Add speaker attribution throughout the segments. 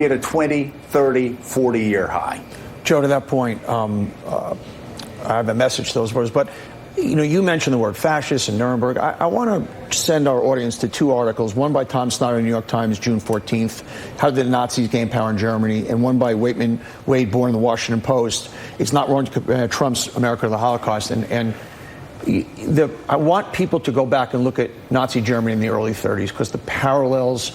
Speaker 1: at a 20, 30, 40-year high.
Speaker 2: Joe, to that point, I have a message to those words, but you mentioned the word fascist and Nuremberg. I want to send our audience to two articles, one by Tom Snyder in the New York Times, June 14th, How Did the Nazis Gain Power in Germany, and one by Wade Bourne in the Washington Post, It's Not Wrong to Compare Trump's America to the Holocaust. I want people to go back and look at Nazi Germany in the early 30s because the parallels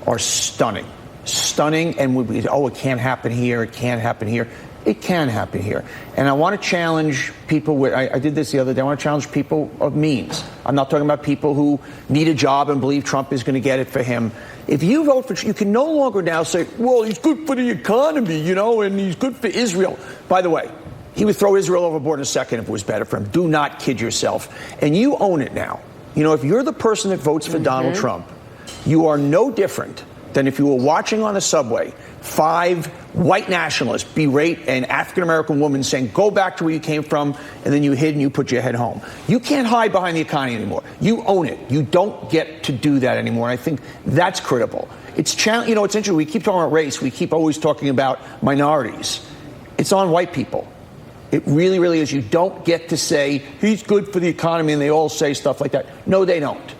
Speaker 2: are stunning. Stunning, and it can't happen here, it can't happen here. It can happen here. And I want to challenge people I did this the other day. I want to challenge people of means. I'm not talking about people who need a job and believe Trump is going to get it for him. If you vote for, you can no longer now say, well, he's good for the economy, and he's good for Israel. By the way, he would throw Israel overboard in a second if it was better for him. Do not kid yourself. And you own it now. If you're the person that votes for Donald Trump, you are no different than if you were watching on the subway 5 white nationalists berate an African-American woman saying, go back to where you came from, and then you hid and you put your head home. You can't hide behind the economy anymore. You own it. You don't get to do that anymore. And I think that's critical. It's interesting. We keep talking about race. We keep always talking about minorities. It's on white people. It really, really is. You don't get to say, he's good for the economy, and they all say stuff like that. No, they don't.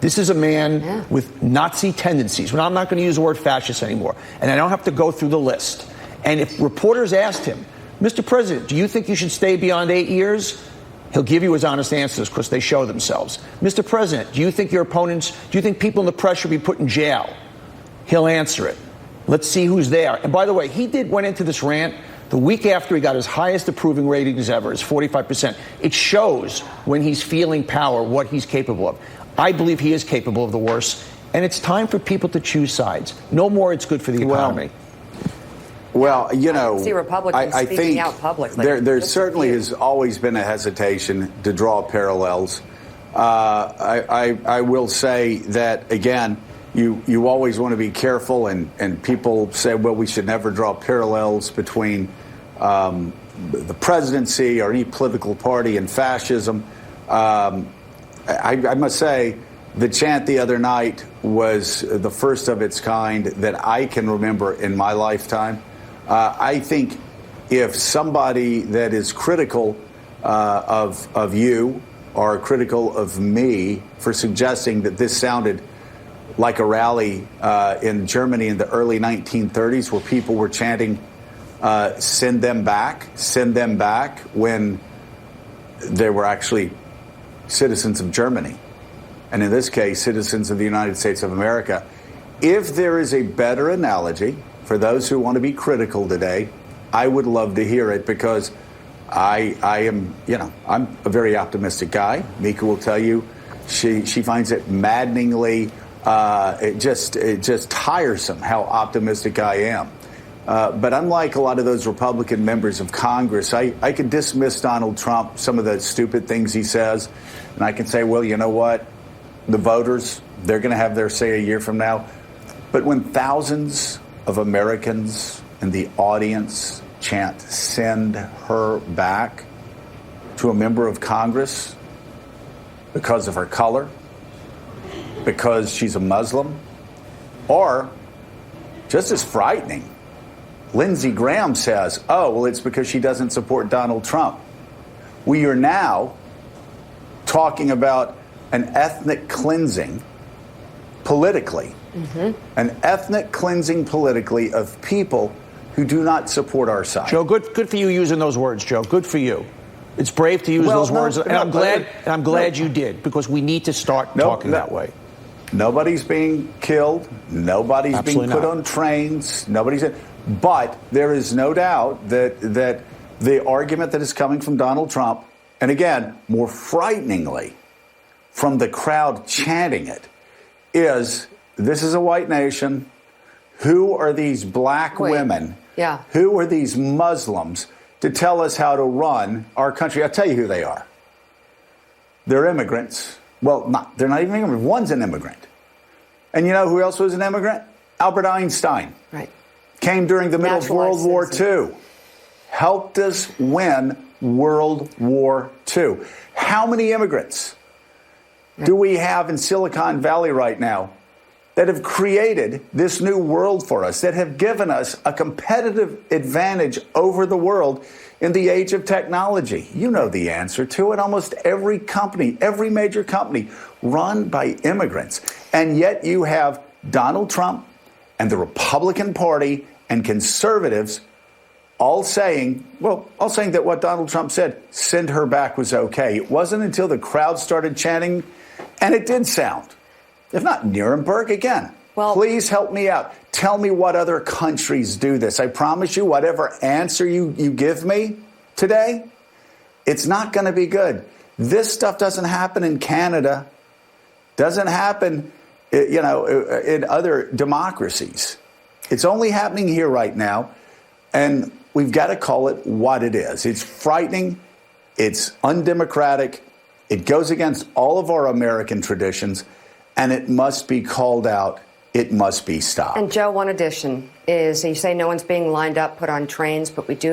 Speaker 2: This is a man with Nazi tendencies. Well, I'm not going to use the word fascist anymore. And I don't have to go through the list. And if reporters asked him, Mr. President, do you think you should stay beyond 8 years? He'll give you his honest answers because they show themselves. Mr. President, do you think people in the press should be put in jail? He'll answer it. Let's see who's there. And by the way, went into this rant the week after he got his highest approving ratings ever, is 45%. It shows when he's feeling power what he's capable of. I believe he is capable of the worst, and it's time for people to choose sides. No more it's good for the economy.
Speaker 3: Well, I see Republicans speaking out publicly.
Speaker 1: There certainly has always been a hesitation to draw parallels. I will say that, again, you always want to be careful, and people say, well, we should never draw parallels between the presidency or any political party and fascism. I must say, the chant the other night was the first of its kind that I can remember in my lifetime. I think if somebody that is critical of you or critical of me for suggesting that this sounded like a rally in Germany in the early 1930s where people were chanting, send them back, when they were actually citizens of Germany, and in this case, citizens of the United States of America. If there is a better analogy for those who want to be critical today, I would love to hear it, because I am, I'm a very optimistic guy. Mika will tell you she finds it maddeningly, just tiresome how optimistic I am. But unlike a lot of those Republican members of Congress, I can dismiss Donald Trump, some of the stupid things he says, and I can say, well, you know what? The voters, they're going to have their say a year from now. But when thousands of Americans in the audience chant, send her back, to a member of Congress because of her color, because she's a Muslim, or just as frightening, Lindsey Graham says, oh, well, it's because she doesn't support Donald Trump. We are now talking about an ethnic cleansing politically, an ethnic cleansing politically of people who do not support our side.
Speaker 2: Joe, good for you using those words, Joe. Good for you. It's brave to use those words, and I'm glad you did, because we need to start talking that way.
Speaker 1: Nobody's being killed. Nobody's being put on trains. But there is no doubt that the argument that is coming from Donald Trump, and again, more frighteningly, from the crowd chanting it, is this is a white nation. Who are these black women?
Speaker 3: Yeah.
Speaker 1: Who are these Muslims to tell us how to run our country? I'll tell you who they are. They're immigrants. Well, they're not even immigrants. One's an immigrant. And you know who else was an immigrant? Albert Einstein.
Speaker 3: Right.
Speaker 1: Came during the middle of World War II. Helped us win World War II. How many immigrants do we have in Silicon Valley right now that have created this new world for us, that have given us a competitive advantage over the world in the age of technology. You know the answer to it. Almost every company, every major company, run by immigrants. And yet you have Donald Trump and the Republican Party and conservatives all saying that what Donald Trump said, send her back, was okay. It wasn't until the crowd started chanting, and it did sound. If not Nuremberg, again, please help me out. Tell me what other countries do this. I promise you, whatever answer you give me today, it's not going to be good. This stuff doesn't happen in Canada, doesn't happen, in other democracies. It's only happening here right now, and we've got to call it what it is. It's frightening. It's undemocratic. It goes against all of our American traditions. And it must be called out. It must be stopped.
Speaker 3: And Joe, one addition is you say no one's being lined up, put on trains, but we do